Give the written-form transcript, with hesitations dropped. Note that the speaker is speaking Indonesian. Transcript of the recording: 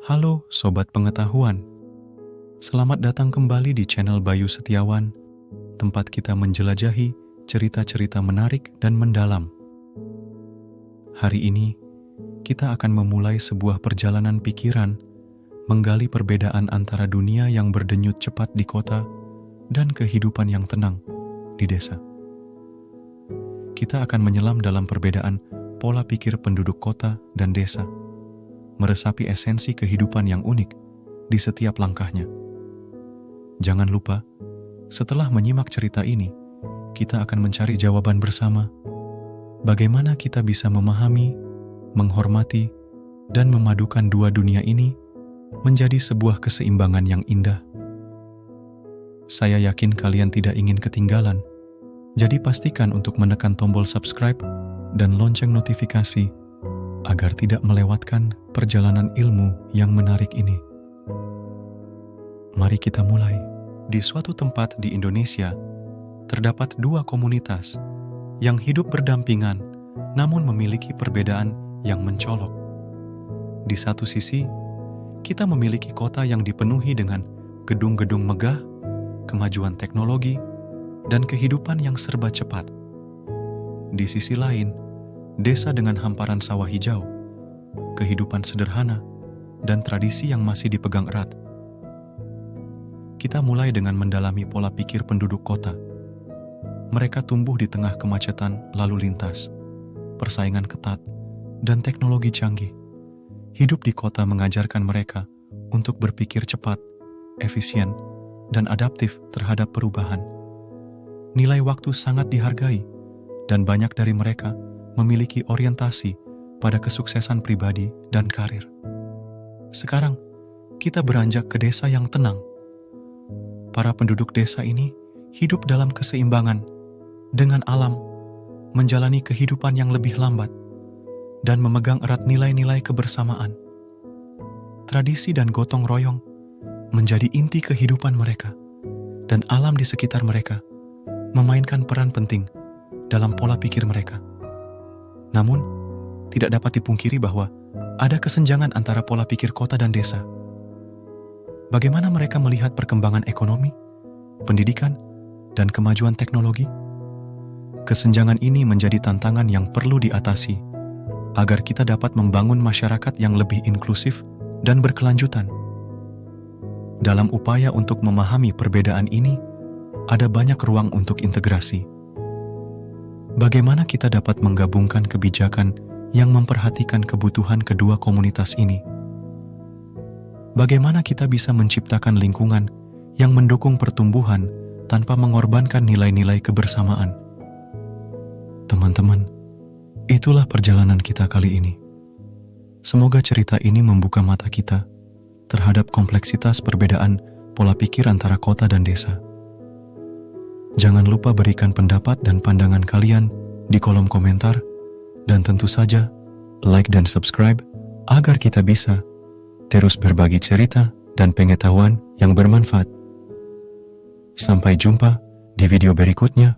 Halo Sobat Pengetahuan, selamat datang kembali di channel Bayu Setiawan, tempat kita menjelajahi cerita-cerita menarik dan mendalam. Hari ini, kita akan memulai sebuah perjalanan pikiran, menggali perbedaan antara dunia yang berdenyut cepat di kota dan kehidupan yang tenang di desa. Kita akan menyelam dalam perbedaan pola pikir penduduk kota dan desa, meresapi esensi kehidupan yang unik di setiap langkahnya. Jangan lupa, setelah menyimak cerita ini, kita akan mencari jawaban bersama. Bagaimana kita bisa memahami, menghormati, dan memadukan dua dunia ini menjadi sebuah keseimbangan yang indah. Saya yakin kalian tidak ingin ketinggalan, jadi pastikan untuk menekan tombol subscribe dan lonceng notifikasi agar tidak melewatkan perjalanan ilmu yang menarik ini. Mari kita mulai. Di suatu tempat di Indonesia, terdapat dua komunitas yang hidup berdampingan namun memiliki perbedaan yang mencolok. Di satu sisi, kita memiliki kota yang dipenuhi dengan gedung-gedung megah, kemajuan teknologi, dan kehidupan yang serba cepat. Di sisi lain, desa dengan hamparan sawah hijau, kehidupan sederhana, dan tradisi yang masih dipegang erat. Kita mulai dengan mendalami pola pikir penduduk kota. Mereka tumbuh di tengah kemacetan lalu lintas, persaingan ketat, dan teknologi canggih. Hidup di kota mengajarkan mereka untuk berpikir cepat, efisien, dan adaptif terhadap perubahan. Nilai waktu sangat dihargai, dan banyak dari mereka memiliki orientasi pada kesuksesan pribadi dan karir. Sekarang, kita beranjak ke desa yang tenang. Para penduduk desa ini hidup dalam keseimbangan dengan alam, menjalani kehidupan yang lebih lambat, dan memegang erat nilai-nilai kebersamaan. Tradisi dan gotong royong menjadi inti kehidupan mereka, dan alam di sekitar mereka memainkan peran penting dalam pola pikir mereka. Namun, tidak dapat dipungkiri bahwa ada kesenjangan antara pola pikir kota dan desa. Bagaimana mereka melihat perkembangan ekonomi, pendidikan, dan kemajuan teknologi? Kesenjangan ini menjadi tantangan yang perlu diatasi agar kita dapat membangun masyarakat yang lebih inklusif dan berkelanjutan. Dalam upaya untuk memahami perbedaan ini, ada banyak ruang untuk integrasi. Bagaimana kita dapat menggabungkan kebijakan yang memperhatikan kebutuhan kedua komunitas ini? Bagaimana kita bisa menciptakan lingkungan yang mendukung pertumbuhan tanpa mengorbankan nilai-nilai kebersamaan? Teman-teman, itulah perjalanan kita kali ini. Semoga cerita ini membuka mata kita terhadap kompleksitas perbedaan pola pikir antara kota dan desa. Jangan lupa berikan pendapat dan pandangan kalian di kolom komentar, dan tentu saja like dan subscribe agar kita bisa terus berbagi cerita dan pengetahuan yang bermanfaat. Sampai jumpa di video berikutnya.